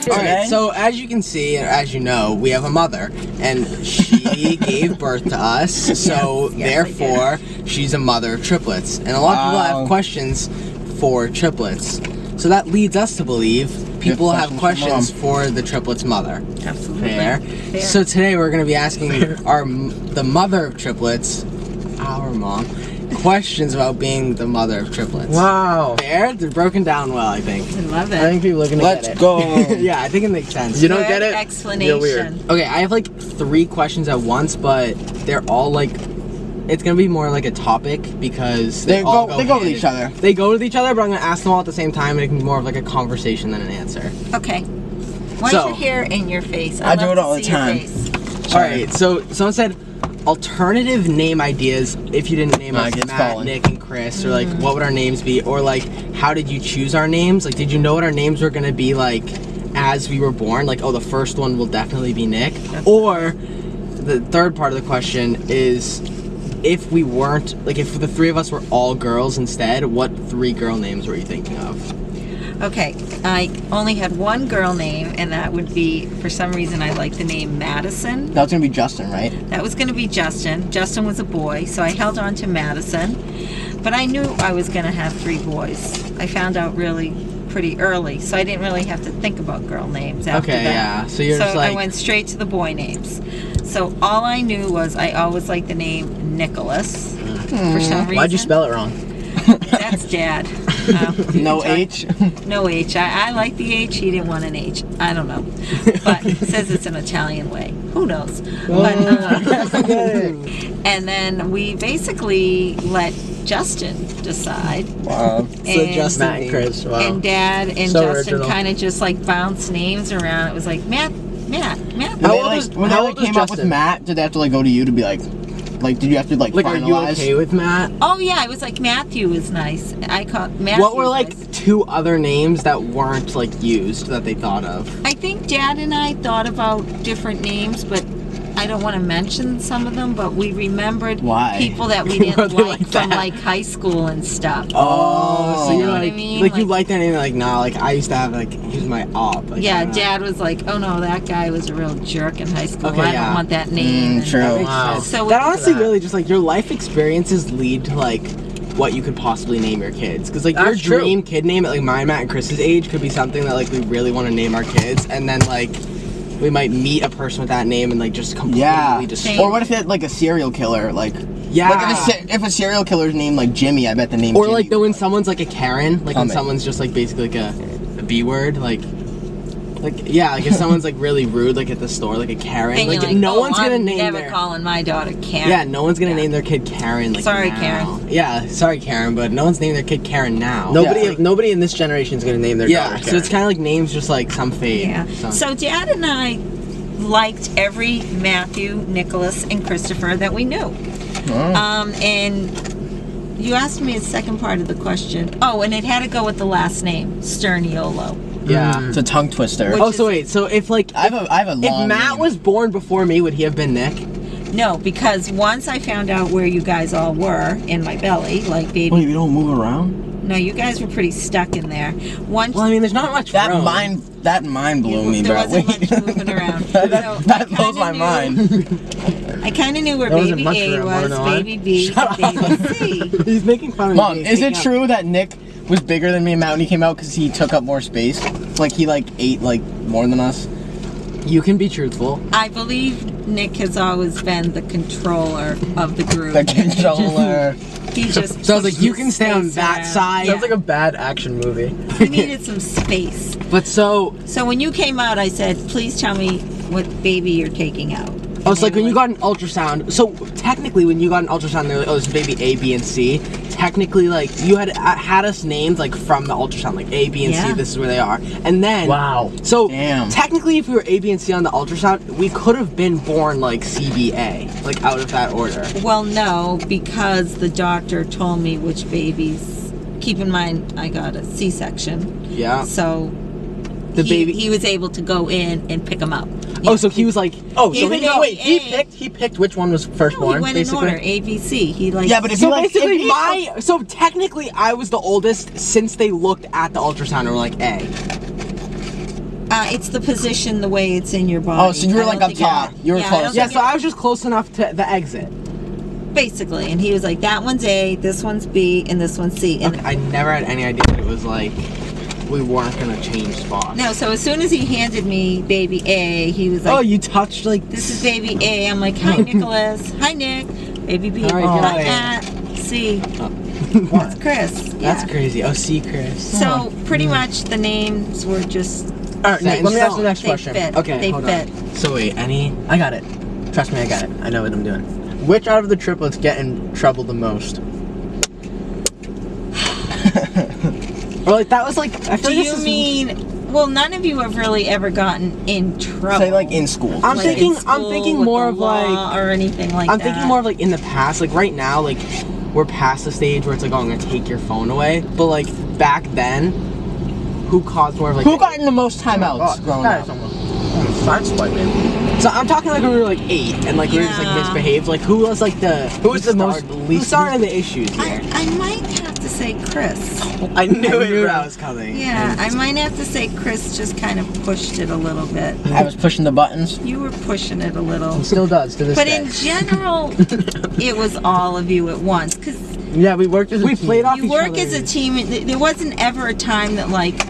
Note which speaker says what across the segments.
Speaker 1: Alright, so as you can see, and as you know, we have a mother, and she gave birth to us, so therefore, she's a mother of triplets. And a lot of people have questions for triplets. So that leads us to believe people have questions for the triplets' mother.
Speaker 2: Absolutely.
Speaker 1: Fair. So today we're going to be asking the mother of triplets, our mom, questions about being the mother of triplets.
Speaker 3: Wow.
Speaker 1: Fair? They're broken down well, I think.
Speaker 2: I love it.
Speaker 3: I think people are gonna get it.
Speaker 4: Let's go.
Speaker 1: Yeah, I think it makes sense.
Speaker 3: You don't get it?
Speaker 2: Explanation.
Speaker 3: You're weird.
Speaker 1: Okay, I have like 3 questions at once, but they're all like, it's gonna be more like a topic because they go
Speaker 4: with each other.
Speaker 1: They go with each other, but I'm gonna ask them all at the same time, and it can be more of like a conversation than an answer.
Speaker 2: Okay. Why is your hair in your face?
Speaker 4: I do it all the time.
Speaker 1: Alright, so someone said alternative name ideas if you didn't name us Matt, Nick, and Chris, or like what would our names be, or like how did you choose our names? Like, did you know what our names were gonna be like as we were born? Like, oh, the first one will definitely be Nick. Or the third part of the question is, if we weren't, like if the 3 of us were all girls instead, what 3 girl names were you thinking of?
Speaker 2: Okay, I only had one girl name, and that would be, for some reason, I like the name Madison.
Speaker 4: That was gonna be Justin, right?
Speaker 2: That was going to be Justin. Justin was a boy, so I held on to Madison. But I knew I was going to have 3 boys. I found out really pretty early, so I didn't really have to think about girl names after that.
Speaker 1: Yeah, so you're just like...
Speaker 2: I went straight to the boy names. So all I knew was I always liked the name Nicholas, for some reason.
Speaker 3: Why'd you spell it wrong?
Speaker 2: That's Dad.
Speaker 4: No H?
Speaker 2: No H. I like the H. He didn't want an H. I don't know. But it says it's an Italian way. Who knows? But, and then we basically let Justin decide.
Speaker 4: Wow.
Speaker 1: So Justin,
Speaker 3: Matt, and Chris. Wow.
Speaker 2: And Dad and
Speaker 3: So
Speaker 2: Justin
Speaker 3: original.
Speaker 2: kind of just like bounced names around. It was like Matt.
Speaker 4: When
Speaker 3: How
Speaker 4: they
Speaker 3: old was
Speaker 4: came up with
Speaker 3: Justin?
Speaker 4: Matt, did they have to like go to you to be like, did you have to like
Speaker 1: Like, are you
Speaker 4: finalize?
Speaker 1: okay with Matt?
Speaker 2: Oh yeah, I was like Matthew was nice. I called Matthew.
Speaker 1: What were like
Speaker 2: was-
Speaker 1: 2 other names that weren't like used that they thought of?
Speaker 2: I think Dad and I thought about different names, but I don't want to mention some of them, but we remembered
Speaker 4: Why?
Speaker 2: people that we
Speaker 1: Why
Speaker 2: didn't
Speaker 1: they
Speaker 2: like
Speaker 1: like
Speaker 2: from
Speaker 1: that?
Speaker 2: like high school and stuff.
Speaker 1: Oh, so
Speaker 2: You
Speaker 1: you're
Speaker 2: know what I
Speaker 1: like,
Speaker 2: mean?
Speaker 1: like you
Speaker 2: Like-
Speaker 1: like their name, like nah, like I used to have like he was my op. Like,
Speaker 2: Yeah, Dad was like, "Oh no, that guy was a real jerk in high school.
Speaker 1: Okay,
Speaker 2: I
Speaker 1: yeah.
Speaker 2: don't want that name." And-
Speaker 4: True.
Speaker 1: Wow.
Speaker 2: So
Speaker 1: that
Speaker 2: we-
Speaker 1: honestly really just like your life experiences lead to like what you could possibly name your kids, because like your
Speaker 3: That's true.
Speaker 1: dream kid name at like mine, Matt, and Chris's age could be something that like we really want to name our kids, and then like we might meet a person with that name and like just completely destroy.
Speaker 4: Or what if it like a serial killer? Like,
Speaker 1: Yeah.
Speaker 4: Like if a serial killer's named like Jimmy, I bet the name.
Speaker 1: Or
Speaker 4: Jimmy.
Speaker 1: like when someone's like a Karen, like when
Speaker 4: Comment.
Speaker 1: someone's just like basically like a B word, like yeah, like if someone's like really rude, like at the store, like a Karen,
Speaker 2: And
Speaker 1: like,
Speaker 2: you're like,
Speaker 1: no
Speaker 2: "Oh,
Speaker 1: one's gonna
Speaker 2: I'm
Speaker 1: name
Speaker 2: never
Speaker 1: their
Speaker 2: calling my daughter Karen.
Speaker 1: yeah, no one's gonna name their kid Karen. Like
Speaker 2: Sorry,
Speaker 1: now.
Speaker 2: Karen.
Speaker 1: Yeah, sorry, Karen, but no one's naming their kid Karen now.
Speaker 3: Nobody in this generation is gonna name their
Speaker 1: Yeah,
Speaker 3: daughter
Speaker 1: so it's
Speaker 3: Karen.
Speaker 1: kind of like names just like some fade.
Speaker 2: Yeah. So Dad and I liked every Matthew, Nicholas, and Christopher that we knew. And you asked me a second part of the question. Oh, and it had to go with the last name, Sturniolo.
Speaker 1: Yeah.
Speaker 4: It's a tongue twister.
Speaker 2: Which-
Speaker 1: Oh, so wait, so if like
Speaker 4: I have a long
Speaker 1: if Matt
Speaker 4: name.
Speaker 1: was born before me, would he have been Nick?
Speaker 2: No, because once I found out where you guys all were in my belly, like baby.
Speaker 4: Wait, we don't move around?
Speaker 2: No, you guys were pretty stuck in there. Once
Speaker 1: Well, I mean, there's not much
Speaker 4: That
Speaker 1: room.
Speaker 4: mind blew me,
Speaker 2: there
Speaker 4: bro.
Speaker 2: wasn't
Speaker 4: Wait.
Speaker 2: much moving around.
Speaker 4: that blows my mind.
Speaker 2: I kind of knew where
Speaker 3: There wasn't
Speaker 2: baby
Speaker 3: much
Speaker 2: A
Speaker 3: room, wanna
Speaker 2: was,
Speaker 3: know why?
Speaker 2: baby B, and baby C.
Speaker 1: He's making fun of
Speaker 4: Mom,
Speaker 1: me.
Speaker 4: is it true that Nick was bigger than me and Matt when he came out because he took up more space? Like he like ate like more than us.
Speaker 1: You can be truthful.
Speaker 2: I believe Nick has always been the controller of the group.
Speaker 4: The controller.
Speaker 2: He just
Speaker 1: So I was like,
Speaker 2: pushed
Speaker 1: you
Speaker 2: his
Speaker 1: can stay on
Speaker 2: space
Speaker 1: that
Speaker 2: around.
Speaker 1: side.
Speaker 3: Sounds like a bad action movie.
Speaker 2: He needed some space.
Speaker 1: But so
Speaker 2: So when you came out, I said, please tell me what baby you're taking out.
Speaker 1: oh, it's
Speaker 2: And
Speaker 1: like
Speaker 2: they
Speaker 1: when
Speaker 2: were
Speaker 1: you got an ultrasound. So technically, when you got an ultrasound, they're like, oh, this is baby A, B, and C. Technically, like you had us named like from the ultrasound, like A, B, and C.
Speaker 2: Yeah.
Speaker 1: This is where they are. And then
Speaker 3: Wow.
Speaker 1: So
Speaker 4: Damn.
Speaker 1: technically, if we were A, B, and C on the ultrasound, we could have been born like C, B, A, like out of that order.
Speaker 2: Well, no, because the doctor told me which babies. Keep in mind, I got a C-section.
Speaker 1: Yeah.
Speaker 2: So
Speaker 1: The baby.
Speaker 2: he was able to go in and pick them up.
Speaker 1: Oh, so he was like.
Speaker 3: Oh, so
Speaker 2: Even
Speaker 3: he
Speaker 2: though
Speaker 3: wait,
Speaker 2: A-
Speaker 3: he picked which one was first
Speaker 2: No, he
Speaker 3: born,
Speaker 2: went
Speaker 3: basically.
Speaker 2: in order, A, B, C. He like.
Speaker 4: Yeah, but if
Speaker 1: So
Speaker 4: you like,
Speaker 1: basically,
Speaker 4: if
Speaker 1: so technically, I was the oldest since they looked at the ultrasound and were like A.
Speaker 2: It's the position, the way it's in your body.
Speaker 4: Oh, so you were
Speaker 2: I
Speaker 4: like
Speaker 2: don't
Speaker 4: up
Speaker 2: think
Speaker 4: top. You were
Speaker 2: I
Speaker 4: close.
Speaker 2: don't
Speaker 1: Yeah,
Speaker 2: think
Speaker 1: so I was just close enough to the exit.
Speaker 2: basically, and he was like, that one's A, this one's B, and this one's C. And
Speaker 1: Okay, I never had any idea that it was like we weren't gonna change spots.
Speaker 2: no, so as soon as he handed me baby A, he was like,
Speaker 1: Oh, you touched like
Speaker 2: this is baby A. I'm like, hi, Nicholas. Hi, Nick. Baby B.
Speaker 1: All right,
Speaker 2: Hi,
Speaker 1: good.
Speaker 2: Aunt. C.
Speaker 1: What?
Speaker 2: That's Chris.
Speaker 1: That's
Speaker 2: Yeah.
Speaker 1: crazy. Oh, see, Chris.
Speaker 2: So pretty much the names were just
Speaker 1: All right,
Speaker 3: Nick, let me ask the next
Speaker 2: they
Speaker 3: question.
Speaker 2: fit.
Speaker 1: Okay,
Speaker 2: they
Speaker 1: hold
Speaker 2: fit.
Speaker 1: on. So wait, any?
Speaker 3: I got it. Trust me, I got it. I know what I'm doing. Which out of the triplets get in trouble the most?
Speaker 1: Or like that was like. I feel
Speaker 2: Do
Speaker 1: like
Speaker 2: you
Speaker 1: this is-
Speaker 2: mean? Well, none of you have really ever gotten in trouble.
Speaker 4: Say like in school.
Speaker 1: I'm
Speaker 2: Like in
Speaker 1: thinking. I'm
Speaker 2: school
Speaker 1: thinking
Speaker 2: with
Speaker 1: more
Speaker 2: the
Speaker 1: of
Speaker 2: law
Speaker 1: like.
Speaker 2: or anything like
Speaker 1: I'm
Speaker 2: that.
Speaker 1: thinking more of like in the past. Like right now, like we're past the stage where it's like, oh, I'm gonna take your phone away. But like back then, who caused more of like?
Speaker 4: Who got in the most timeouts growing
Speaker 3: That
Speaker 4: up?
Speaker 3: is almost sideswiping.
Speaker 1: So I'm talking like when we were like 8 and like we were just like
Speaker 2: Yeah.
Speaker 1: misbehaved. Like who was like the
Speaker 3: Who was the most
Speaker 1: Who
Speaker 3: least-
Speaker 1: started the issues here?
Speaker 2: I might have to say Chris.
Speaker 3: I knew
Speaker 1: I
Speaker 3: it,
Speaker 1: knew
Speaker 3: bro.
Speaker 1: that was coming.
Speaker 2: Yeah, I might have to say Chris just kind of pushed it a little bit.
Speaker 4: I was pushing the buttons.
Speaker 2: You were pushing it a little.
Speaker 3: He still does to this
Speaker 2: But
Speaker 3: day.
Speaker 2: in general, it was all of you at once. Because
Speaker 3: Yeah, we worked as a
Speaker 1: We
Speaker 3: team.
Speaker 1: played off
Speaker 2: you
Speaker 1: each
Speaker 2: work
Speaker 1: other.
Speaker 2: as a team. There wasn't ever a time that, like,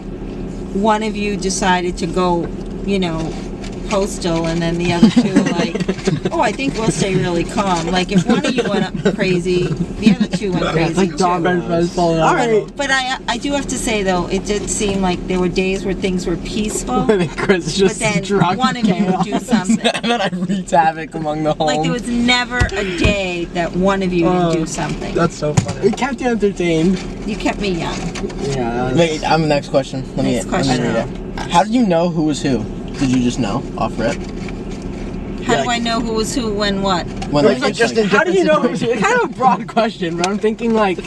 Speaker 2: one of you decided to go, you know, postal, and then the other two were like, oh, I think we'll stay really calm. Like, if one of you went up crazy, the other two went
Speaker 1: Yeah,
Speaker 2: crazy
Speaker 1: it's like dog
Speaker 2: too.
Speaker 1: and fuzz falling
Speaker 3: All
Speaker 1: out.
Speaker 3: right.
Speaker 2: But I do have to say, though, it did seem like there were days where things were peaceful,
Speaker 1: I think Chris is
Speaker 2: but
Speaker 1: just
Speaker 2: then
Speaker 1: drunk
Speaker 2: one of you would do something.
Speaker 4: And then I wreaked havoc among the home.
Speaker 2: Like, there was never a day that one of you didn't do something.
Speaker 3: That's so funny.
Speaker 1: It kept you entertained.
Speaker 2: You kept me young.
Speaker 1: Yeah.
Speaker 4: Wait, I'm the next question. Let
Speaker 2: Next
Speaker 4: me
Speaker 2: question.
Speaker 4: read it. How did you know who was who? Did you just know off rip?
Speaker 2: How
Speaker 1: Yeah,
Speaker 2: do I know who was who, when, what?
Speaker 4: When
Speaker 3: It was like just in
Speaker 1: How do you know?
Speaker 3: different
Speaker 1: It's kind of a broad question, but I'm thinking like,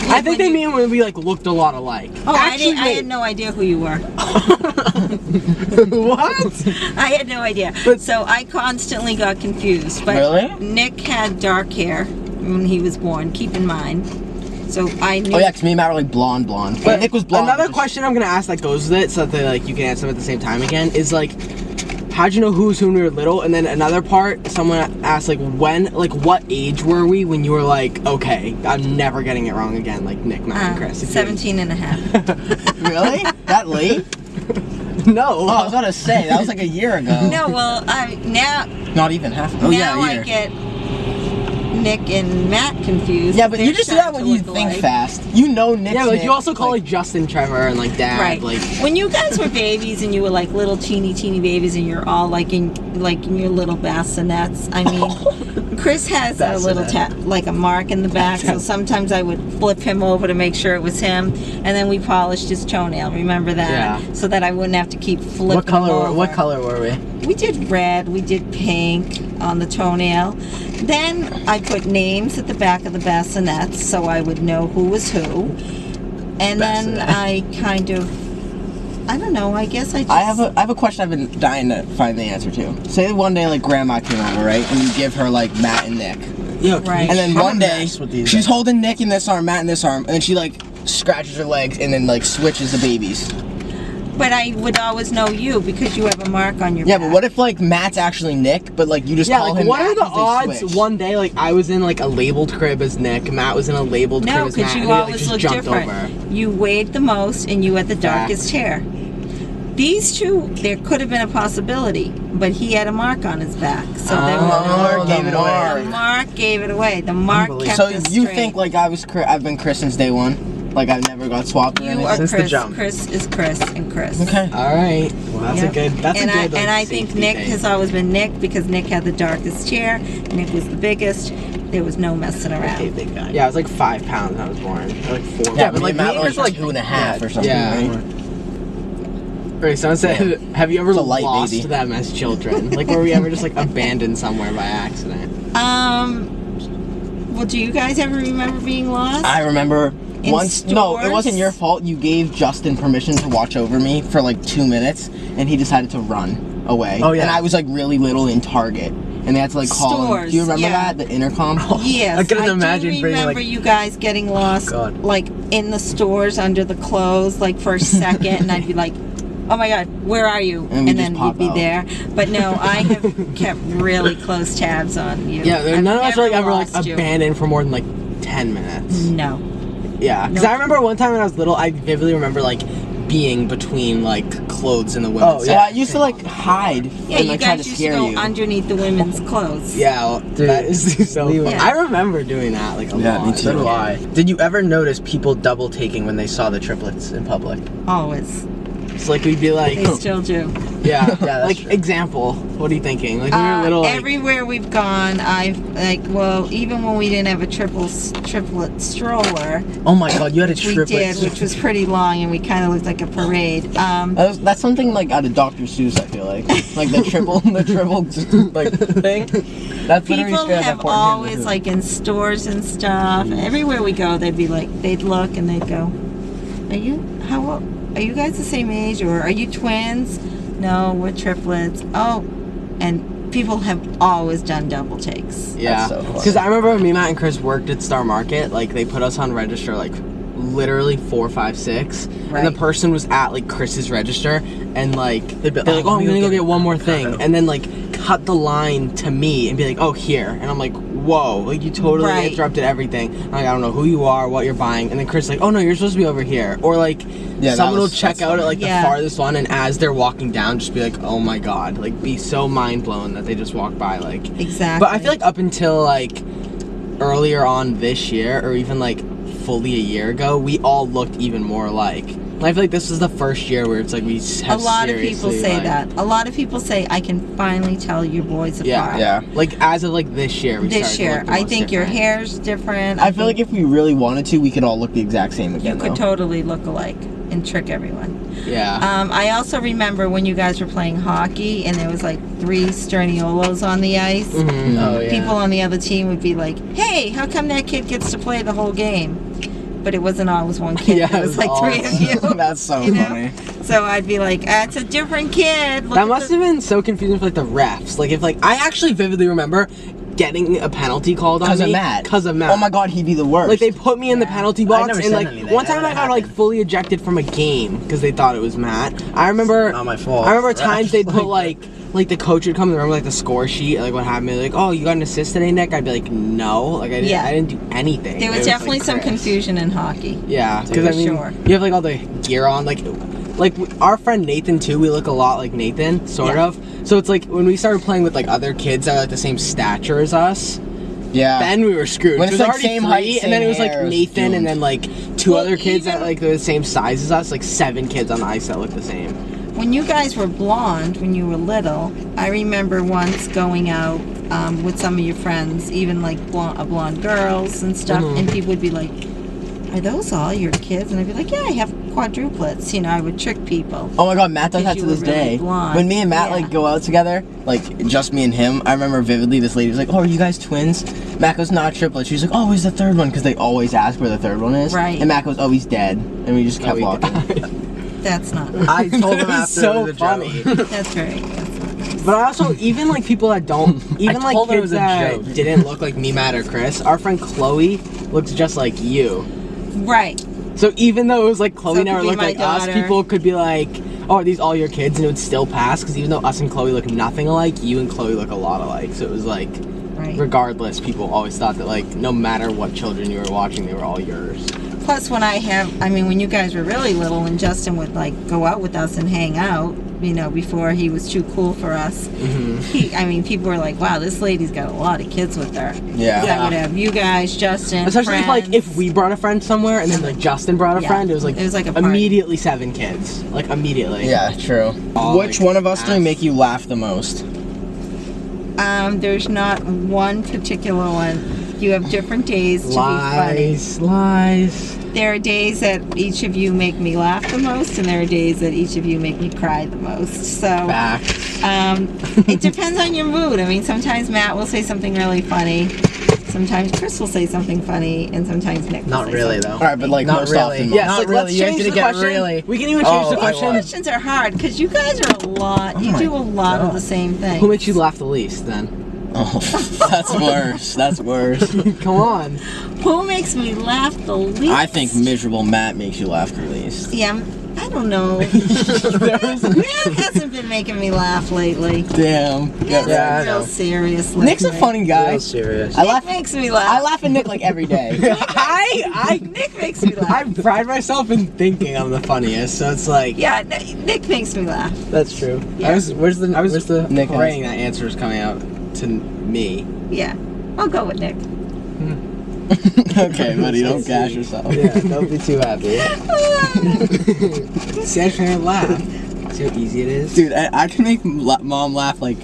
Speaker 1: I think they mean when we like looked a lot alike.
Speaker 2: Oh,
Speaker 1: Actually,
Speaker 2: I had no idea who you were.
Speaker 1: What?
Speaker 2: I had no idea.
Speaker 1: But-
Speaker 2: So I constantly got confused. But
Speaker 4: Really?
Speaker 2: Nick had dark hair when he was born, keep in mind. So I knew.
Speaker 4: Oh yeah, 'cause me and Matt were like blonde. But Nick was blonde.
Speaker 1: Another
Speaker 4: which is-
Speaker 1: question I'm gonna ask that goes with it, so that like you can answer them at the same time again, is like, how'd you know who was who when we were little? And then another part, someone asked like what age were we when you were like, okay, I'm never getting it wrong again, like Nick, Matt, and Chris. If you-
Speaker 2: 17 and a half.
Speaker 4: Really? That late?
Speaker 1: No.
Speaker 4: Oh, I was gonna say that was like a year ago.
Speaker 2: No, well, now
Speaker 4: Not even half. Oh yeah,
Speaker 2: now
Speaker 4: a
Speaker 2: I
Speaker 4: year.
Speaker 2: get Nick and Matt confused.
Speaker 4: Yeah, but you
Speaker 2: They're
Speaker 4: just do that
Speaker 2: starting
Speaker 4: when
Speaker 2: to
Speaker 4: you
Speaker 2: look
Speaker 4: think
Speaker 2: alike.
Speaker 4: fast. You know Nick's
Speaker 1: Yeah, like
Speaker 4: Nick,
Speaker 1: you also call like Justin, Trevor, and like Dad,
Speaker 2: Right.
Speaker 1: like.
Speaker 2: When you guys were babies and you were like little teeny babies and you're all like in your little bassinets. I mean, Chris has a little like a mark in the back, so sometimes I would flip him over to make sure it was him, and then we polished his toenail. Remember that?
Speaker 1: Yeah.
Speaker 2: So that I wouldn't have to keep flipping
Speaker 3: What color?
Speaker 2: him over.
Speaker 3: What color were we?
Speaker 2: We did red, we did pink on the toenail. Then I put names at the back of the bassinets so I would know who was who. And then
Speaker 3: Bassinet.
Speaker 2: I kind of, I don't know, I guess I just...
Speaker 4: I have a question I've been dying to find the answer to. Say one day like grandma came over, right? And you give her like Matt and Nick.
Speaker 1: Yo,
Speaker 2: Right.
Speaker 4: And then
Speaker 3: I'm
Speaker 4: one
Speaker 3: a
Speaker 4: day
Speaker 3: mess with these
Speaker 4: she's
Speaker 3: guys.
Speaker 4: holding Nick in this arm, Matt in this arm, and then she like scratches her legs and then like switches the babies.
Speaker 2: But I would always know you because you have a mark on your
Speaker 4: Yeah,
Speaker 2: back.
Speaker 4: but what if like Matt's actually Nick, but like you just
Speaker 1: Yeah,
Speaker 4: call
Speaker 1: like
Speaker 4: him
Speaker 1: what
Speaker 4: Matt
Speaker 1: are the
Speaker 4: 'cause they
Speaker 1: odds?
Speaker 4: switch?
Speaker 1: One day, like I was in like a labeled crib as Nick, Matt was in a labeled
Speaker 2: No,
Speaker 1: crib as Matt,
Speaker 2: because
Speaker 1: and
Speaker 2: you
Speaker 1: they, like,
Speaker 2: always
Speaker 1: just
Speaker 2: look
Speaker 1: jumped
Speaker 2: different.
Speaker 1: over.
Speaker 2: You weighed the most and you had the
Speaker 1: Exactly.
Speaker 2: darkest hair. These two, there could have been a possibility, but he had a mark on his back. So they were...
Speaker 4: Oh,
Speaker 3: gave it away.
Speaker 2: The mark gave it away. The mark kept
Speaker 4: So
Speaker 2: us
Speaker 4: you
Speaker 2: straight.
Speaker 4: think like I've been Chris since day one? Like I've never got swapped or
Speaker 2: You
Speaker 4: anything?
Speaker 2: are
Speaker 3: Since the
Speaker 2: Chris.
Speaker 3: jump.
Speaker 2: Chris is Chris and Chris.
Speaker 4: Okay.
Speaker 1: All right, well that's
Speaker 2: Yep.
Speaker 1: a good. That's
Speaker 2: and
Speaker 1: a good.
Speaker 2: and I think Nick has always been Nick because Nick had the darkest hair. Nick was the biggest. There was no messing around.
Speaker 3: big guy.
Speaker 1: Yeah, I was like 5 pounds when I was born. Or like 4.
Speaker 4: Yeah, but
Speaker 3: like,
Speaker 4: like Matt
Speaker 3: me
Speaker 4: was
Speaker 3: was
Speaker 4: like
Speaker 3: like-
Speaker 4: 2.5 or something,
Speaker 1: Yeah.
Speaker 4: right?
Speaker 1: Right, someone said, have you ever
Speaker 4: It's a light
Speaker 1: lost
Speaker 4: baby.
Speaker 1: them as children? Like, were we ever just like abandoned somewhere by accident?
Speaker 2: Well, do you guys ever remember being lost?
Speaker 4: I remember
Speaker 2: In
Speaker 4: once. No, it
Speaker 2: stores?
Speaker 4: wasn't your fault. You gave Justin permission to watch over me for like 2 minutes, and he decided to run away.
Speaker 3: Oh, yeah.
Speaker 4: And I was like really little in Target, and they had to like call him.
Speaker 2: Stores,
Speaker 4: Do you remember
Speaker 2: yeah.
Speaker 4: that? The intercom.
Speaker 2: Yes,
Speaker 3: I couldn't
Speaker 2: do
Speaker 3: imagine bringing,
Speaker 2: remember
Speaker 3: like-
Speaker 2: you guys getting lost,
Speaker 3: God.
Speaker 2: like in the stores under the clothes, like for a second, and I'd be like, oh my God, where are you?
Speaker 4: And we just
Speaker 2: then
Speaker 4: pop
Speaker 2: you'd be
Speaker 4: out.
Speaker 2: there. But no, I have kept really close tabs on you.
Speaker 1: Yeah,
Speaker 2: I've
Speaker 1: none of us
Speaker 2: never
Speaker 1: are like ever like
Speaker 2: lost you.
Speaker 1: abandoned for more than like 10 minutes.
Speaker 2: No.
Speaker 1: Yeah, because
Speaker 2: Nope.
Speaker 1: I remember one time when I was little, I vividly remember like being between like clothes in the women's.
Speaker 3: Oh,
Speaker 4: Yeah, I used to like hide
Speaker 2: Yeah,
Speaker 4: and
Speaker 2: you
Speaker 4: like try to
Speaker 2: guys used to
Speaker 4: scare
Speaker 2: go
Speaker 4: you.
Speaker 2: underneath the women's clothes.
Speaker 1: Yeah, well,
Speaker 3: Dude,
Speaker 1: that is so
Speaker 3: we-
Speaker 1: funny.
Speaker 2: Yeah.
Speaker 1: I remember doing that like a
Speaker 4: Yeah,
Speaker 1: lot.
Speaker 4: me too.
Speaker 3: So do I. Did you ever notice people double taking when they saw the triplets in public?
Speaker 2: Always.
Speaker 1: It's like we'd be like,
Speaker 2: They still do.
Speaker 1: yeah,
Speaker 3: that's
Speaker 1: like
Speaker 3: true.
Speaker 1: example. What are you thinking? Like when we were little, like,
Speaker 2: Everywhere we've gone, I've even when we didn't have a triplet stroller,
Speaker 3: Oh my God, you had a
Speaker 2: we
Speaker 3: triplet.
Speaker 2: did, which was pretty long, and we kind of looked like a parade.
Speaker 4: That's something like out of Dr. Seuss. I feel like the triple like thing. That's literally
Speaker 2: People
Speaker 4: straight out
Speaker 2: have
Speaker 4: that Portland
Speaker 2: always
Speaker 4: movie.
Speaker 2: like in stores and stuff. Everywhere we go, they'd be like, they'd look and they'd go, Are you guys the same age, or are you twins? No, we're triplets. Oh, and people have always done double takes.
Speaker 1: yeah.
Speaker 4: That's so funny.
Speaker 1: Because I remember when me, Matt, and Chris worked at Star Market, like they put us on register like literally 4, 5, 6, and
Speaker 2: Right.
Speaker 1: the person was at like Chris's register, and like
Speaker 3: They'd be
Speaker 1: they're like,
Speaker 3: "Oh,
Speaker 1: oh, I'm
Speaker 3: let me
Speaker 1: gonna
Speaker 3: go
Speaker 1: go
Speaker 3: get
Speaker 1: get one more
Speaker 3: it."
Speaker 1: thing, and then like cut the line to me and be like, oh, here, and I'm like, whoa, like you totally
Speaker 2: Right.
Speaker 1: interrupted everything. I'm like, I don't know who you are, what you're buying, and then Chris like, oh no, you're supposed to be over here, or like
Speaker 4: Yeah,
Speaker 1: someone will
Speaker 4: that's
Speaker 1: check out
Speaker 4: funny.
Speaker 1: at like
Speaker 2: Yeah.
Speaker 1: the farthest one, and as they're walking down, just be like, oh my god, like be so mind blown that they just walked by, like.
Speaker 2: Exactly.
Speaker 1: But I feel like up until like earlier on this year, or even like fully a year ago, we all looked even more alike. And I feel like this was the first year where it's like we have
Speaker 2: a lot of people
Speaker 1: seriously,
Speaker 2: say
Speaker 1: like-
Speaker 2: that. A lot of people say, I can finally tell your boys apart.
Speaker 1: Yeah,
Speaker 4: Yeah.
Speaker 1: Like as of like this year, we
Speaker 2: This
Speaker 1: started to
Speaker 2: year,
Speaker 1: look the
Speaker 2: I
Speaker 1: most
Speaker 2: think your
Speaker 1: different.
Speaker 2: hair's different.
Speaker 4: I feel like if we really wanted to, we could all look the exact same
Speaker 2: you
Speaker 4: again.
Speaker 2: could
Speaker 4: though.
Speaker 2: totally look alike and trick everyone.
Speaker 1: Yeah.
Speaker 2: I also remember when you guys were playing hockey and there was like 3 Sturniolos on the ice.
Speaker 1: Mhm.
Speaker 3: Oh yeah.
Speaker 2: People on the other team would be like, hey, how come that kid gets to play the whole game? But it wasn't always one kid.
Speaker 1: Yeah,
Speaker 2: it was like
Speaker 1: it was
Speaker 2: 3 of you.
Speaker 4: That's so
Speaker 2: You know?
Speaker 4: funny.
Speaker 2: So I'd be like, it's a different kid. Look
Speaker 1: That
Speaker 2: at
Speaker 1: must
Speaker 2: the-
Speaker 1: have been so confusing for like the refs. Like if like I actually vividly remember getting a penalty called on me
Speaker 4: Because of Matt.
Speaker 1: Because of Matt.
Speaker 4: Oh my God, he'd be the worst.
Speaker 1: Like they put me in the penalty box,
Speaker 3: never
Speaker 1: and
Speaker 3: said
Speaker 1: like
Speaker 3: anything.
Speaker 1: one time
Speaker 3: That
Speaker 1: I got like
Speaker 3: happened.
Speaker 1: fully ejected from a game because they thought it was Matt. I remember.
Speaker 3: Not my fault.
Speaker 1: I remember
Speaker 3: Refs
Speaker 1: times they'd put
Speaker 3: like
Speaker 1: like the coach would come in the room with like the score sheet, like what happened. They'd be like, oh, you got an assist today, Nick? I'd be like, no, like
Speaker 2: Yeah.
Speaker 1: I didn't do anything.
Speaker 2: There
Speaker 1: It
Speaker 2: was definitely
Speaker 1: like,
Speaker 2: some
Speaker 1: Chris.
Speaker 2: confusion in hockey.
Speaker 1: Yeah, because
Speaker 2: For
Speaker 1: I mean,
Speaker 2: sure.
Speaker 1: you have like all the gear on, like our friend Nathan too. We look a lot like Nathan, sort
Speaker 2: Yeah.
Speaker 1: of. So it's like when we started playing with like other kids that are like the same stature as us.
Speaker 4: yeah.
Speaker 1: Then we were screwed.
Speaker 4: When
Speaker 1: It
Speaker 4: it's,
Speaker 1: was
Speaker 4: like,
Speaker 1: already
Speaker 4: same
Speaker 1: 3,
Speaker 4: height,
Speaker 1: and then
Speaker 4: same
Speaker 1: it was like
Speaker 4: hair, it was
Speaker 1: Nathan,
Speaker 4: doomed.
Speaker 1: and then like 2
Speaker 2: Well,
Speaker 1: other kids that
Speaker 2: even-
Speaker 1: like they're the same size as us, like 7 kids on the ice that look the same.
Speaker 2: When you guys were blonde, when you were little, I remember once going out with some of your friends, even like blonde girls and stuff,
Speaker 1: Mhm.
Speaker 2: and people would be like, are those all your kids? And I'd be like, yeah, I have quadruplets. You know, I would trick people.
Speaker 4: Oh my God, Matt does that
Speaker 2: Because
Speaker 4: to
Speaker 2: you
Speaker 4: this
Speaker 2: were really
Speaker 4: day.
Speaker 2: blonde.
Speaker 4: When me and Matt
Speaker 2: Yeah.
Speaker 4: like go out together, like just me and him, I remember vividly this lady was like, "Oh, are you guys twins?" Matt goes, "Not triplets." She's like, "Oh, where's the third one?" Because they always ask where the third one is.
Speaker 2: Right.
Speaker 4: And Matt goes, "Oh, he's dead," and we just kept
Speaker 1: Oh, he
Speaker 4: walking.
Speaker 2: That's not.
Speaker 3: I told him
Speaker 1: It was
Speaker 3: after
Speaker 1: so
Speaker 3: it was a
Speaker 1: funny.
Speaker 3: joke.
Speaker 2: That's not nice.
Speaker 1: But I also even like people that don't, even like
Speaker 3: told her it
Speaker 1: kids
Speaker 3: was a
Speaker 1: that
Speaker 3: joke.
Speaker 1: didn't look like me, Matt, or Chris. Our friend Chloe looks just like you.
Speaker 2: Right.
Speaker 1: So even though it was like Chloe
Speaker 2: So it
Speaker 1: never
Speaker 2: could be
Speaker 1: looked
Speaker 2: my
Speaker 1: like us,
Speaker 2: daughter.
Speaker 1: people could be like, "Oh, are these all your kids?" And it would still pass because even though us and Chloe look nothing alike, you and Chloe look a lot alike. So it was like,
Speaker 2: Right.
Speaker 1: regardless, people always thought that like no matter what children you were watching, they were all yours.
Speaker 2: Plus, when you guys were really little and Justin would like go out with us and hang out, you know, before he was too cool for us, people were like, wow, this lady's got a lot of kids with her.
Speaker 4: Yeah.
Speaker 2: So I would have you guys, Justin,
Speaker 1: Especially if, like
Speaker 2: friends.
Speaker 1: if we brought a friend somewhere and then like Justin brought a
Speaker 2: Yeah.
Speaker 1: friend, it was like
Speaker 2: a party.
Speaker 1: immediately 7 kids, like immediately.
Speaker 4: Yeah, true.
Speaker 1: Oh,
Speaker 4: Which
Speaker 1: like,
Speaker 4: one of us three
Speaker 1: ass.
Speaker 4: make you laugh the most?
Speaker 2: There's not one particular one. You have different days to be funny.
Speaker 1: Lies.
Speaker 2: There are days that each of you make me laugh the most, and there are days that each of you make me cry the most. So
Speaker 1: Back.
Speaker 2: it depends on your mood. I mean, sometimes Matt will say something really funny. Sometimes Chris will say something funny, and sometimes Nick will
Speaker 3: Not
Speaker 2: say
Speaker 3: really
Speaker 2: something.
Speaker 3: though.
Speaker 4: All right, but like
Speaker 3: Not
Speaker 4: most
Speaker 3: really.
Speaker 4: often.
Speaker 1: Yes,
Speaker 3: Not
Speaker 1: like,
Speaker 3: really.
Speaker 1: let's
Speaker 3: You guys
Speaker 1: change
Speaker 3: didn't
Speaker 1: the
Speaker 3: get
Speaker 1: question.
Speaker 3: really-
Speaker 1: We can even change
Speaker 4: Oh,
Speaker 1: the
Speaker 4: okay,
Speaker 1: question.
Speaker 2: Questions are hard because you guys are a lot. You
Speaker 3: my
Speaker 2: do a lot of
Speaker 3: God.
Speaker 2: the same things.
Speaker 1: Who makes you laugh the least then?
Speaker 4: Oh, that's worse. That's worse.
Speaker 1: Come on.
Speaker 2: Who makes me laugh the least?
Speaker 4: I think miserable Matt makes you laugh the least.
Speaker 2: Yeah, I don't know. Matt hasn't been making me laugh lately.
Speaker 4: Damn.
Speaker 2: Yeah, real serious lately.
Speaker 4: Nick's a funny guy.
Speaker 3: Real serious.
Speaker 2: Nick makes me laugh.
Speaker 4: I laugh at Nick like every day.
Speaker 2: Nick makes me laugh.
Speaker 1: I pride myself in thinking I'm the funniest, so it's like.
Speaker 2: Yeah, Nick makes me laugh.
Speaker 3: That's true.
Speaker 2: Yeah.
Speaker 1: I was
Speaker 3: Nick
Speaker 1: praying that answer was coming out to me.
Speaker 2: Yeah, I'll go with Nick.
Speaker 4: Okay, buddy, don't gash yourself.
Speaker 3: Yeah, don't be too happy.
Speaker 1: See, I trying to laugh. See how easy it is?
Speaker 4: Dude, I can make Mom laugh like...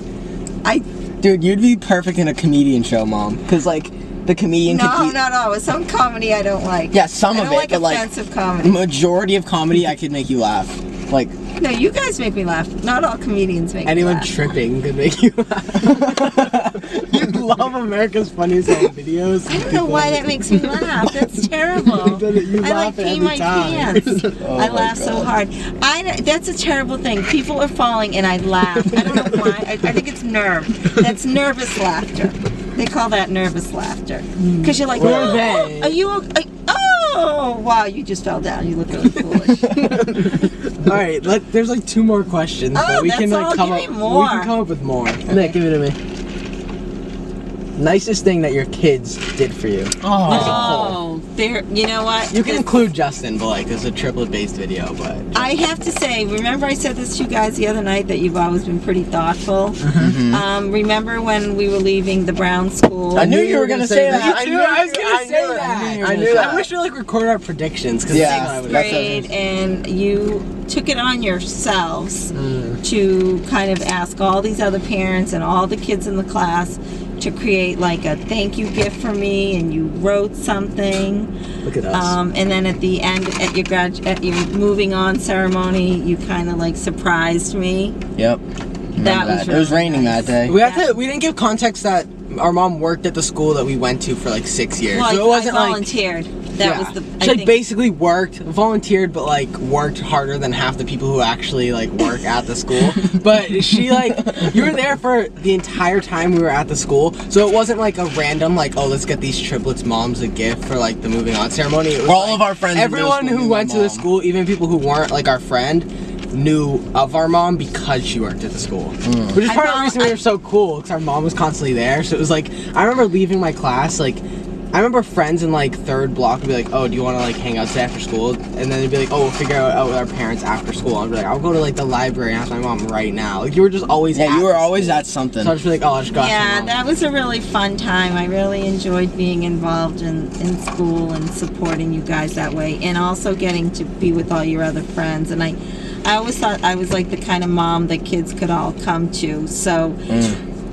Speaker 4: Dude, you'd be perfect in a comedian show, Mom. Because, like, the comedian could...
Speaker 2: No. Some comedy I don't like.
Speaker 4: Yeah, some of it,
Speaker 2: like
Speaker 4: but, like...
Speaker 2: offensive comedy.
Speaker 4: Majority of comedy, I could make you laugh. Like...
Speaker 2: No, you guys make me laugh. Not all comedians make
Speaker 1: Anyone
Speaker 2: me laugh.
Speaker 1: tripping could make you laugh. You love America's Funniest Home Videos.
Speaker 2: I don't know why that makes me laugh. That's terrible.
Speaker 1: You
Speaker 2: I
Speaker 1: laugh
Speaker 2: like pee
Speaker 1: every
Speaker 2: my
Speaker 1: time.
Speaker 2: pants.
Speaker 4: Oh
Speaker 2: I
Speaker 4: my
Speaker 2: laugh so hard. That's a terrible thing. People are falling and I laugh. I don't know why. I think it's nerve. That's nervous laughter. They call that nervous laughter. Because you're like,
Speaker 1: Who are they?
Speaker 2: Are you okay? Oh, wow, you just fell down. You look really foolish.
Speaker 1: All right, there's like 2 more questions,
Speaker 2: Oh,
Speaker 1: but we can
Speaker 2: that's
Speaker 1: like
Speaker 2: all.
Speaker 1: come
Speaker 2: Give
Speaker 1: up.
Speaker 2: me more.
Speaker 1: We can come up with more.
Speaker 3: Nick, give it to me. Nicest thing that your kids did for you.
Speaker 2: Oh, you know what?
Speaker 1: You can include Justin, but like it's a triplet-based video. But
Speaker 2: I have to say, remember I said this to you guys the other night that you've always been pretty thoughtful. Remember when we were leaving the Brown School?
Speaker 4: I knew you were gonna say that.
Speaker 1: I was gonna say that.
Speaker 3: I knew that.
Speaker 1: I wish we like recorded our predictions because
Speaker 4: Yeah.
Speaker 2: Grade, and you took it on yourselves to kind of ask all these other parents and all the kids in the class to create like a thank you gift for me, and you wrote something.
Speaker 3: Look at us.
Speaker 2: And then at the end, at your moving on ceremony, you kind of like surprised me.
Speaker 4: Yep.
Speaker 2: That was
Speaker 4: It was
Speaker 2: really
Speaker 4: raining
Speaker 2: nice.
Speaker 4: that day.
Speaker 1: We didn't give context that our mom worked at the school that we went to for like 6 years.
Speaker 2: Well,
Speaker 1: so it wasn't
Speaker 2: I volunteered. That was the.
Speaker 1: She like basically worked, volunteered, but like worked harder than half the people who actually like work at the school. But she like, you were there for the entire time we were at the school, so it wasn't like a random like, oh, let's get these triplets moms a gift for like the moving on ceremony. It was
Speaker 4: All
Speaker 1: like,
Speaker 4: of our friends. in middle
Speaker 1: everyone
Speaker 4: school
Speaker 1: who
Speaker 4: knew
Speaker 1: went
Speaker 4: my
Speaker 1: to the
Speaker 4: mom.
Speaker 1: school, even people who weren't like our friend, knew of our mom because she worked at the school. Which is part of the reason we were so cool, because our mom was constantly there. So it was like, I remember leaving my class, like, I remember friends in like 3rd block would be like, oh, do you want to like hang out today after school? And then they'd be like, oh, we'll figure out with our parents after school. I'd be like, I'll go to like the library and ask my mom right now. Like, you were just always
Speaker 4: Yeah,
Speaker 1: at
Speaker 4: you were
Speaker 1: the
Speaker 4: always
Speaker 1: school.
Speaker 4: at something.
Speaker 1: So I'd just be like, oh, I'll just go ask my
Speaker 2: Yeah,
Speaker 1: mom.
Speaker 2: that was a really fun time. I really enjoyed being involved in school and supporting you guys that way, and also getting to be with all your other friends. And I always thought I was like the kind of mom that kids could all come to. So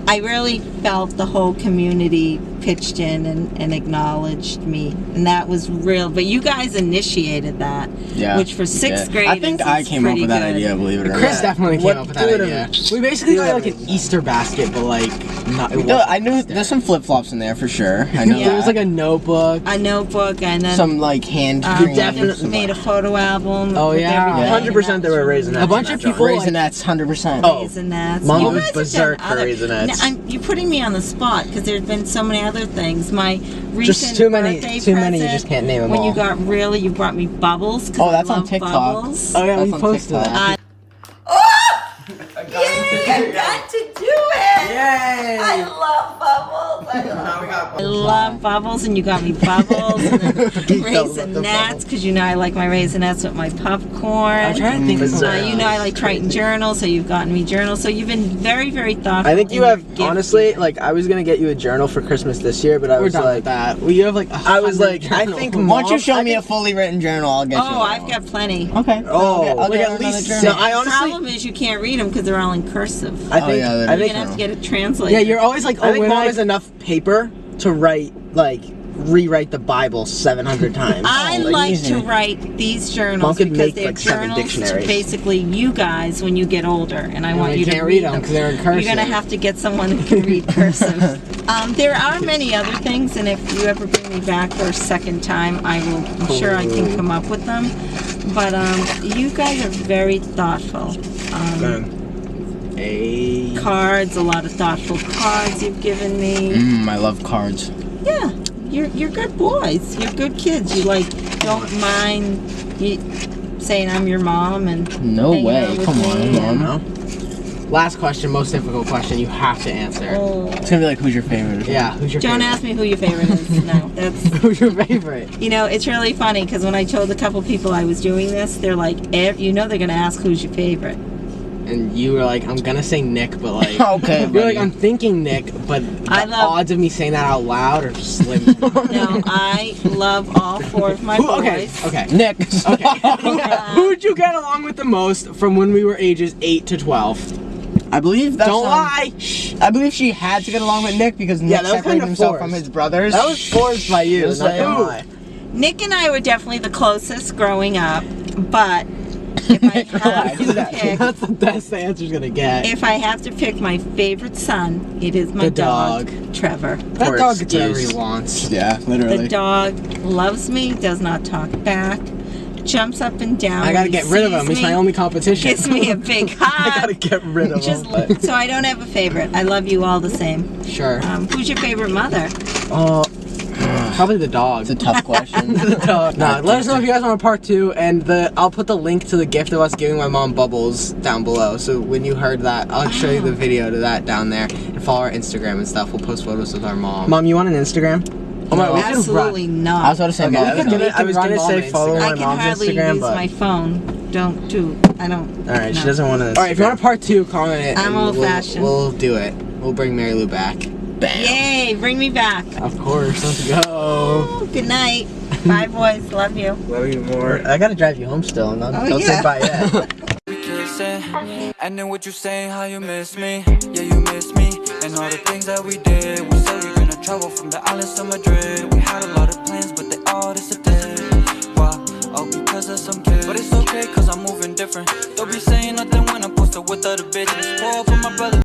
Speaker 2: I really felt the whole community pitched in and acknowledged me, and that was real. But you guys initiated that,
Speaker 4: Yeah,
Speaker 2: which for
Speaker 4: we
Speaker 2: 6th
Speaker 4: did.
Speaker 2: graders
Speaker 4: I think I came up
Speaker 2: pretty
Speaker 4: with that
Speaker 2: good.
Speaker 4: idea, believe it or
Speaker 1: Chris
Speaker 4: not.
Speaker 1: definitely came
Speaker 3: What-
Speaker 1: up with that
Speaker 3: do it
Speaker 1: idea.
Speaker 3: over.
Speaker 1: We basically
Speaker 3: Do it
Speaker 1: got like
Speaker 3: over.
Speaker 1: an Easter basket, but like not. It
Speaker 4: No,
Speaker 1: wasn't
Speaker 4: I knew
Speaker 1: Easter.
Speaker 4: there's some flip flops in there for sure. I know.
Speaker 2: Yeah.
Speaker 1: There was like a notebook.
Speaker 2: A notebook, and then
Speaker 4: some like hand cream.
Speaker 3: definitely
Speaker 2: made a photo album.
Speaker 1: Oh,
Speaker 2: with
Speaker 1: yeah.
Speaker 2: everything,
Speaker 3: 100%
Speaker 2: and
Speaker 3: there were
Speaker 2: that was
Speaker 3: Raisinets.
Speaker 1: A bunch
Speaker 3: in
Speaker 1: of
Speaker 3: that
Speaker 1: people,
Speaker 3: jar.
Speaker 4: Raisinets, 100%.
Speaker 3: Oh.
Speaker 2: Raisinets.
Speaker 3: Mom
Speaker 2: You
Speaker 3: was
Speaker 2: guys have
Speaker 3: berserk
Speaker 2: done
Speaker 3: for
Speaker 2: other-
Speaker 3: Raisinets.
Speaker 2: Now, you're putting me on the spot because there's been so many other things. My recent
Speaker 3: Just too many.
Speaker 2: birthday
Speaker 3: Too many. You
Speaker 2: present,
Speaker 3: just can't name them
Speaker 2: when
Speaker 3: all.
Speaker 2: you got you brought me bubbles. 'Cause
Speaker 4: Oh,
Speaker 2: I
Speaker 4: that's on
Speaker 2: love
Speaker 4: TikTok.
Speaker 2: Bubbles.
Speaker 1: Oh yeah,
Speaker 4: That's
Speaker 1: we
Speaker 4: on
Speaker 1: posted
Speaker 4: TikTok.
Speaker 1: that.
Speaker 2: Yay! I got to do it.
Speaker 1: Yay!
Speaker 2: I love bubbles. I love bubbles, and you got me bubbles and then Raisinets because you know I like my Raisinets with my popcorn.
Speaker 1: I'm trying to think of something.
Speaker 2: You know I like Triton journals, so you've gotten me journals. So you've been very, very thoughtful.
Speaker 3: I think you
Speaker 2: in
Speaker 3: have,
Speaker 2: your gift
Speaker 3: honestly,
Speaker 2: giving.
Speaker 3: like, I was gonna get you a journal for Christmas this year, but I
Speaker 1: We're
Speaker 3: was
Speaker 1: done
Speaker 3: like,
Speaker 1: with that. Well, you have like.
Speaker 3: I was like, I think
Speaker 4: Why don't you show
Speaker 3: I
Speaker 4: me a
Speaker 3: think-
Speaker 4: fully written journal? I'll get you.
Speaker 2: Oh, I've got plenty.
Speaker 4: Okay.
Speaker 3: Oh,
Speaker 4: I'll
Speaker 3: like
Speaker 4: get
Speaker 3: at
Speaker 4: another
Speaker 3: least
Speaker 4: journal.
Speaker 3: No, I
Speaker 2: The
Speaker 3: honestly,
Speaker 2: problem is you can't read them because they're all in cursive.
Speaker 3: I think,
Speaker 4: yeah, that
Speaker 3: I
Speaker 4: is
Speaker 2: You're
Speaker 3: think,
Speaker 2: gonna have to get it translated.
Speaker 1: Yeah, you're always like.
Speaker 3: I think
Speaker 1: when
Speaker 3: mom has enough paper to write, like, rewrite the Bible 700 times.
Speaker 2: I
Speaker 3: Like,
Speaker 2: like
Speaker 4: easy.
Speaker 2: to write these
Speaker 3: Mom
Speaker 2: journals
Speaker 3: could
Speaker 2: because
Speaker 3: make,
Speaker 2: they're
Speaker 3: like, 7
Speaker 2: journals to
Speaker 3: dictionaries.
Speaker 2: basically you guys when you get older, and I want you to
Speaker 1: can't
Speaker 2: read
Speaker 1: read them
Speaker 2: them
Speaker 1: because they're in cursive.
Speaker 2: You're gonna have to get someone who can read cursive. There are many other things, and if you ever bring me back for a second time, I'm sure I can come up with them. But you guys are very thoughtful. Cards, a lot of thoughtful cards you've given me.
Speaker 4: I love cards.
Speaker 2: Yeah, you're good boys. You're good kids. You like don't mind. saying I'm your mom and
Speaker 4: No
Speaker 2: hanging
Speaker 4: way.
Speaker 2: out with
Speaker 4: Come
Speaker 2: me
Speaker 4: on,
Speaker 2: and-
Speaker 4: Mom.
Speaker 1: Last question, most difficult question. You have to answer.
Speaker 2: Oh.
Speaker 4: It's gonna be like, who's your favorite?
Speaker 1: Yeah, who's your
Speaker 2: Don't
Speaker 1: favorite?
Speaker 2: ask me who your favorite is. No, that's.
Speaker 1: Who's your favorite?
Speaker 2: You know, it's really funny because when I told a couple people I was doing this, they're like, you know, they're gonna ask who's your favorite.
Speaker 1: And you were like, I'm gonna say Nick, but like,
Speaker 4: Okay,
Speaker 1: you're like,
Speaker 4: buddy.
Speaker 1: I'm thinking Nick, but
Speaker 2: I
Speaker 1: the
Speaker 2: love-
Speaker 1: odds of me saying that out loud are slim.
Speaker 2: No, I love all 4 of my
Speaker 1: Who,
Speaker 2: boys.
Speaker 1: okay.
Speaker 4: Nick.
Speaker 1: Okay. Who'd you get along with the most from when we were ages 8 to 12?
Speaker 4: I believe that's
Speaker 1: Don't lie.
Speaker 4: Shh. I believe she had to get along with Nick because Nick
Speaker 1: Yeah, that was
Speaker 4: separated
Speaker 1: kinda
Speaker 4: himself
Speaker 1: forced.
Speaker 4: from his brothers.
Speaker 3: That was forced by you.
Speaker 4: Just
Speaker 3: Not gonna
Speaker 1: saying.
Speaker 3: lie.
Speaker 2: Nick and I were definitely the closest growing up, but if I have to pick,
Speaker 1: That's the best the answer's gonna get.
Speaker 2: if I have to pick my favorite son, it is my
Speaker 1: The dog.
Speaker 2: Trevor.
Speaker 1: That
Speaker 3: For
Speaker 1: dog gets whatever
Speaker 3: excuse.
Speaker 1: he wants.
Speaker 4: Yeah, literally.
Speaker 2: The dog loves me, does not talk back, jumps up and down.
Speaker 1: I gotta
Speaker 2: when he
Speaker 1: get rid of him.
Speaker 2: sees
Speaker 1: He's my
Speaker 2: me,
Speaker 1: only competition.
Speaker 2: Gives me a big
Speaker 3: I
Speaker 2: hug.
Speaker 3: gotta get rid of
Speaker 2: Just,
Speaker 3: him.
Speaker 2: so I don't have a favorite. I love you all the same.
Speaker 1: Sure.
Speaker 2: Who's your favorite mother?
Speaker 1: Oh, probably the dog.
Speaker 4: It's a tough question.
Speaker 1: The dog. No, let us know if you guys want a part 2, and I'll put the link to the gift of us giving my mom bubbles down below. So when you heard that, I'll show you the video to that down there, and follow our Instagram and stuff. We'll post photos with our mom.
Speaker 3: Mom, you want an Instagram?
Speaker 1: Oh my, we can
Speaker 2: Absolutely
Speaker 4: I
Speaker 2: not.
Speaker 4: was about to say,
Speaker 3: Okay,
Speaker 4: Mom.
Speaker 3: I was
Speaker 1: can
Speaker 3: gonna,
Speaker 1: make
Speaker 3: I was
Speaker 1: him
Speaker 3: gonna
Speaker 1: run
Speaker 3: say
Speaker 1: Mom on
Speaker 3: follow
Speaker 1: Instagram.
Speaker 3: my
Speaker 2: I can
Speaker 3: mom's
Speaker 2: hardly
Speaker 3: Instagram,
Speaker 2: use
Speaker 3: but
Speaker 2: my phone. I don't.
Speaker 3: all right, she
Speaker 2: no.
Speaker 3: doesn't want to.
Speaker 1: All right, if you want a part 2, comment it.
Speaker 2: I'm
Speaker 1: and
Speaker 2: old-fashioned.
Speaker 1: We'll do it. We'll bring Mary Lou back.
Speaker 4: Bam.
Speaker 2: Yay! Bring me back.
Speaker 1: Of course. Let's go.
Speaker 2: Oh, good night. Bye, boys. Love you.
Speaker 3: Love you more. I gotta drive you home still. No,
Speaker 2: Oh,
Speaker 3: don't
Speaker 2: yeah.
Speaker 3: say bye yet.
Speaker 5: We kissing, and then what you saying, how you miss me, yeah you miss me, and all the things that we did. We said we're gonna travel from the islands to Madrid. We had a lot of plans, but they all disappeared. Why? Oh, because of some kids. But it's okay, cause I'm moving different. Don't be saying nothing when I'm posted with other bitches. Pour up for my brother.